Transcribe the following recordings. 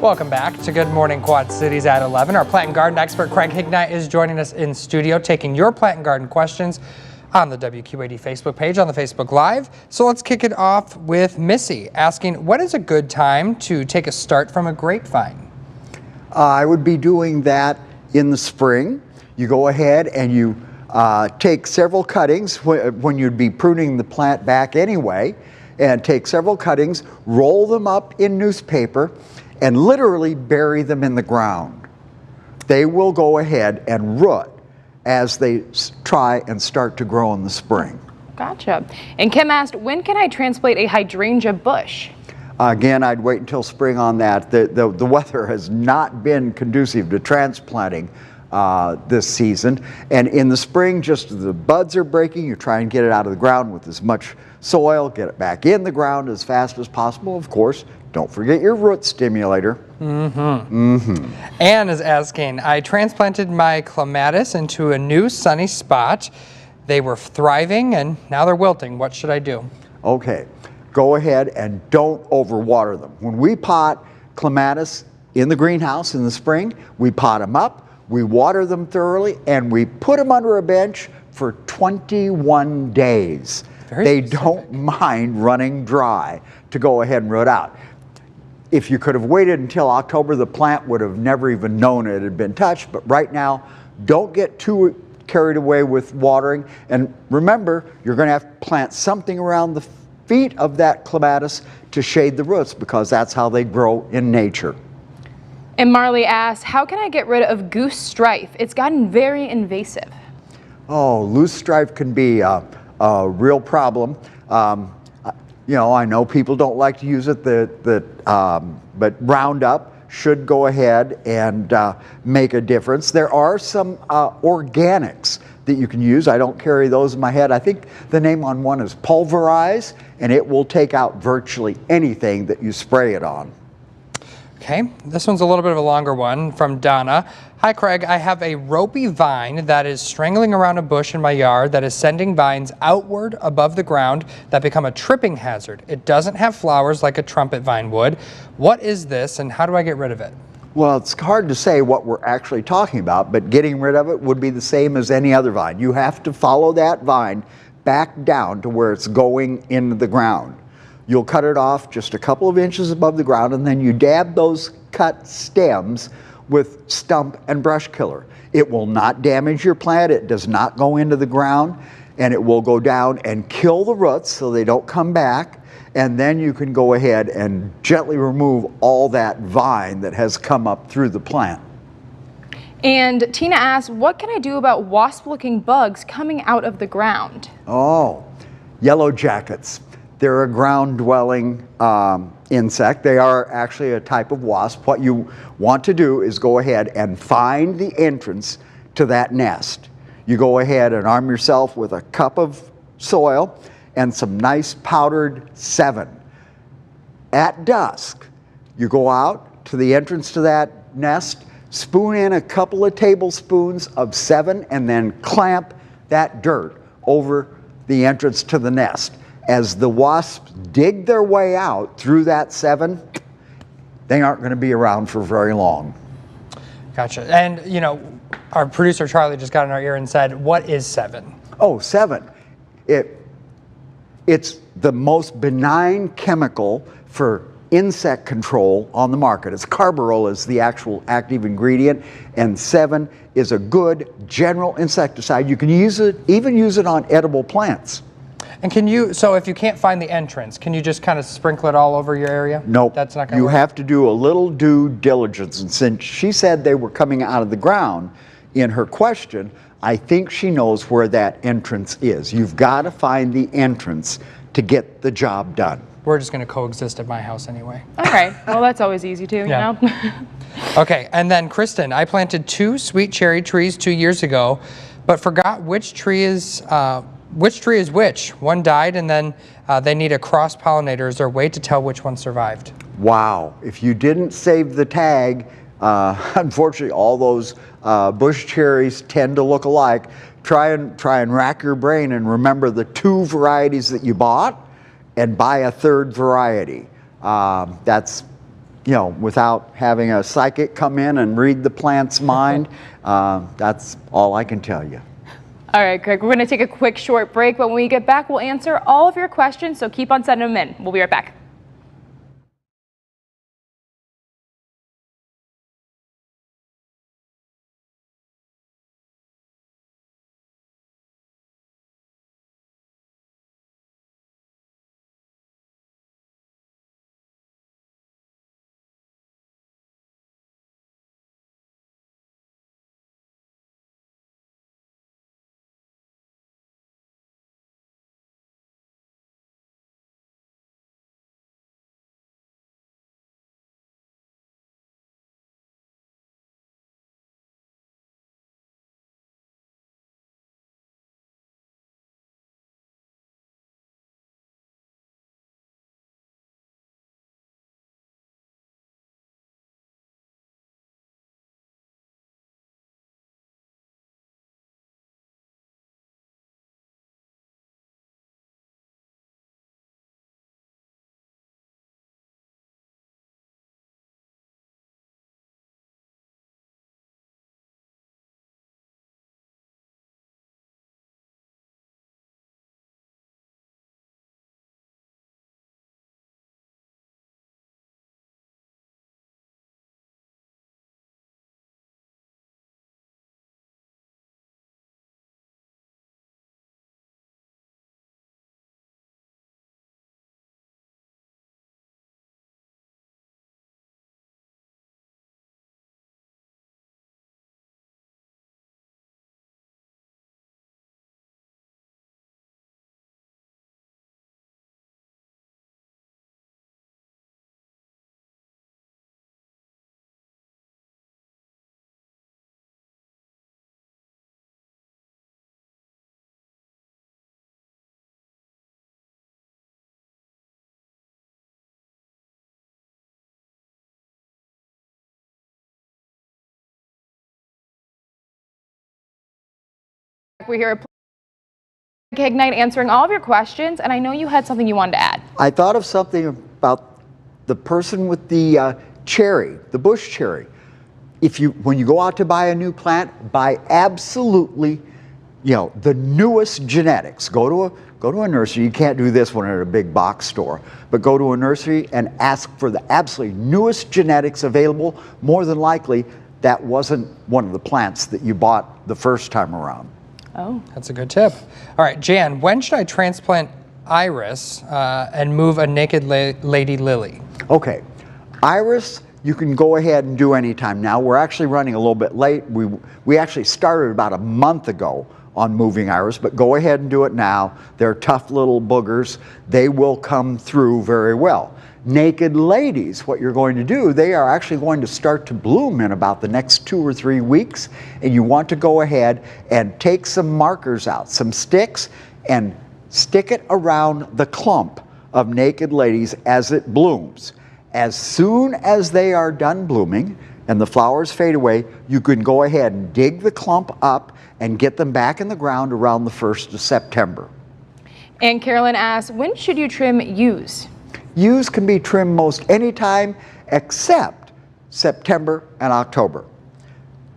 Welcome back to Good Morning Quad Cities at 11. Our plant and garden expert Craig Hignett is joining us in studio, taking your plant and garden questions on the WQAD Facebook page on the Facebook Live. So let's kick it off with Missy asking, when is a good time to take a start from a grapevine? I would be doing that in the spring. You go ahead and you take several cuttings when you'd be pruning the plant back anyway, and take several cuttings, roll them up in newspaper, and literally bury them in the ground. They will go ahead and root as they try and start to grow in the spring. Gotcha. And Kim asked, when can I transplant a hydrangea bush? Again, I'd wait until spring on that. The weather has not been conducive to transplanting this season. And in the spring, just as the buds are breaking, you try and get it out of the ground with as much soil, get it back in the ground as fast as possible. Of course, don't forget your root stimulator. Anne is asking, I transplanted my clematis into a new sunny spot. They were thriving and now they're wilting. What should I do? Okay, go ahead and don't overwater them. When we pot clematis in the greenhouse in the spring, we pot them up, we water them thoroughly, and we put them under a bench for 21 days. They don't mind running dry to go ahead and root out. If you could have waited until October, the plant would have never even known it had been touched. But right now, don't get too carried away with watering. And remember, you're going to have to plant something around the feet of that clematis to shade the roots, because that's how they grow in nature. And Marley asks, how can I get rid of goose strife? It's gotten very invasive. Oh, loose strife can be a real problem. You know, I know people don't like to use it, but Roundup should go ahead and make a difference. There are some organics that you can use. I don't carry those in my head. I think the name on one is Pulverize, and it will take out virtually anything that you spray it on. Okay, this one's a little bit of a longer one from Donna. Hi Craig, I have a ropey vine that is strangling around a bush in my yard that is sending vines outward above the ground that become a tripping hazard. It doesn't have flowers like a trumpet vine would. What is this and how do I get rid of it? Well, it's hard to say what we're actually talking about, but getting rid of it would be the same as any other vine. You have to follow that vine back down to where it's going into the ground. You'll cut it off just a couple of inches above the ground, and then you dab those cut stems with stump and brush killer. It will not damage your plant. It does not go into the ground, and it will go down and kill the roots so they don't come back. And then you can go ahead and gently remove all that vine that has come up through the plant. And Tina asks, what can I do about wasp-looking bugs coming out of the ground? Oh, yellow jackets. They're a ground-dwelling insect. They are actually a type of wasp. What you want to do is go ahead and find the entrance to that nest. You go ahead and arm yourself with a cup of soil and some nice powdered 7. At dusk, you go out to the entrance to that nest, spoon in a couple of tablespoons of 7, and then clamp that dirt over the entrance to the nest. As the wasps dig their way out through that 7, they aren't going to be around for very long. Gotcha. And, you know, our producer Charlie just got in our ear and said, what is 7? Oh, 7. It's the most benign chemical for insect control on the market. It's carbaryl is the actual active ingredient, and 7 is a good general insecticide. You can use it, even use it on edible plants. And can you, so if you can't find the entrance, can you just kind of sprinkle it all over your area? Nope. That's not going to work? You have to do a little due diligence. And since she said they were coming out of the ground in her question, I think she knows where that entrance is. You've got to find the entrance to get the job done. We're just going to coexist at my house anyway. All right. Well, that's always easy too, Yeah. you know? Okay, and then Kristen, I planted 2 sweet cherry trees 2 years ago, but forgot which tree is which. One died, and then they need a cross-pollinator. Is there a way to tell which one survived? Wow. If you didn't save the tag, unfortunately, all those bush cherries tend to look alike. Try and rack your brain and remember the 2 varieties that you bought and buy a 3rd variety. That's without having a psychic come in and read the plant's mind. That's all I can tell you. All right, Craig, we're going to take a quick short break, but when we get back, we'll answer all of your questions, so keep on sending them in. We'll be right back. We're here at Ignite answering all of your questions, and I know you had something you wanted to add. I thought of something about the person with the cherry, the bush cherry. When you go out to buy a new plant, buy absolutely, the newest genetics. Go to a nursery. You can't do this one at a big box store, but go to a nursery and ask for the absolutely newest genetics available. More than likely, that wasn't one of the plants that you bought the first time around. Oh, that's a good tip. All right, Jan, when should I transplant iris and move a naked lady lily? Okay, iris you can go ahead and do anytime now. We're actually running a little bit late. We actually started about a month ago on moving iris, but go ahead and do it now. They're tough little boogers. They will come through very well. Naked ladies, what you're going to do, they are actually going to start to bloom in about the next 2 or 3 weeks, and you want to go ahead and take some markers out, some sticks, and stick it around the clump of naked ladies as it blooms. As soon as they are done blooming and the flowers fade away, you can go ahead and dig the clump up and get them back in the ground around the 1st of September. And Carolyn asks, when should you trim yews? Yews can be trimmed most any time except September and October.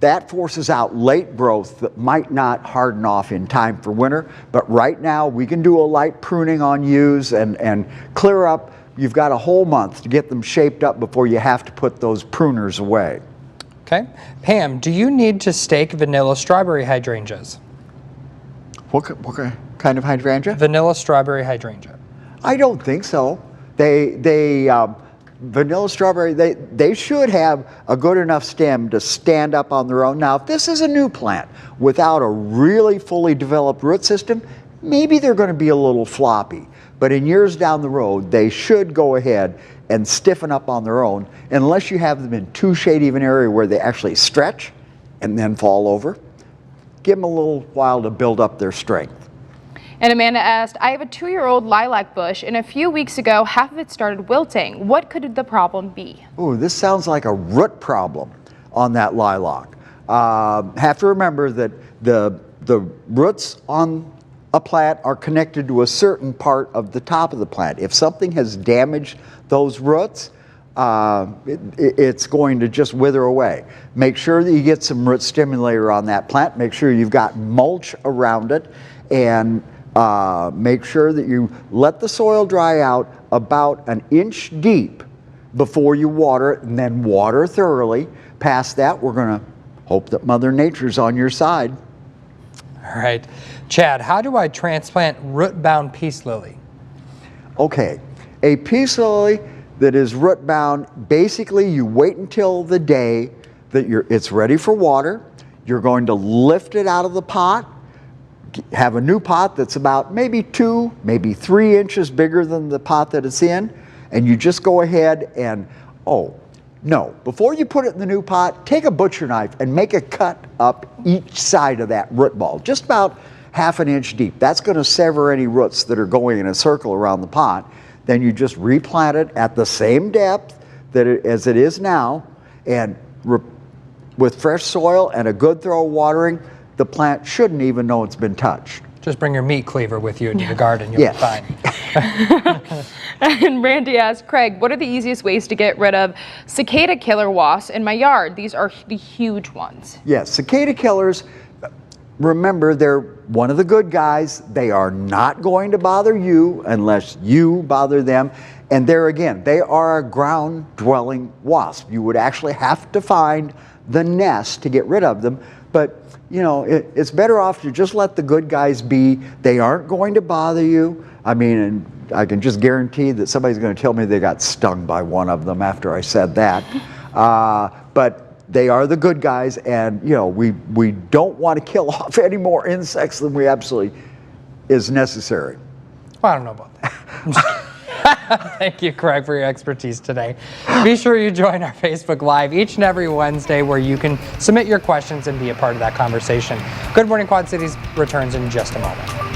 That forces out late growth that might not harden off in time for winter, but right now we can do a light pruning on yews and clear up. You've got a whole month to get them shaped up before you have to put those pruners away. Okay. Pam, do you need to stake vanilla strawberry hydrangeas? What kind of hydrangea? Vanilla strawberry hydrangea. I don't think so. Vanilla strawberry, they should have a good enough stem to stand up on their own. Now, if this is a new plant without a really fully developed root system, maybe they're going to be a little floppy. But in years down the road, they should go ahead and stiffen up on their own, unless you have them in too shade even area where they actually stretch and then fall over. Give them a little while to build up their strength. And Amanda asked, I have a 2-year-old lilac bush, and a few weeks ago, half of it started wilting. What could the problem be? Ooh, this sounds like a root problem on that lilac. Have to remember that the roots on a plant are connected to a certain part of the top of the plant. If something has damaged those roots, it's going to just wither away. Make sure that you get some root stimulator on that plant. Make sure you've got mulch around it, and make sure that you let the soil dry out about an inch deep before you water it, and then water thoroughly. Past that, we're going to hope that Mother Nature's on your side. All right. Chad, how do I transplant root-bound peace lily? Okay, a peace lily that is root bound, basically you wait until the day that it's ready for water. You're going to lift it out of the pot, have a new pot that's about maybe 2, maybe 3 inches bigger than the pot that it's in, and you just go ahead and, before you put it in the new pot, take a butcher knife and make a cut up each side of that root ball, just about 1/2 inch deep. That's going to sever any roots that are going in a circle around the pot. Then you just replant it at the same depth as it is now, and with fresh soil and a good thorough watering, the plant shouldn't even know it's been touched. Just bring your meat cleaver with you into the garden. You'll be fine. And Randy asked, Craig, what are the easiest ways to get rid of cicada killer wasps in my yard? These are the huge ones. Yes, cicada killers, remember, they're one of the good guys. They are not going to bother you unless you bother them. And there again, they are a ground-dwelling wasp. You would actually have to find the nest to get rid of them. But, you know, it's better off to just let the good guys be. They aren't going to bother you. I mean, and I can just guarantee that somebody's going to tell me they got stung by one of them after I said that. But they are the good guys, and you know, we don't want to kill off any more insects than we absolutely is necessary. Well, I don't know about that. Thank you, Craig, for your expertise today. Be sure you join our Facebook Live each and every Wednesday, where you can submit your questions and be a part of that conversation. Good Morning Quad Cities returns in just a moment.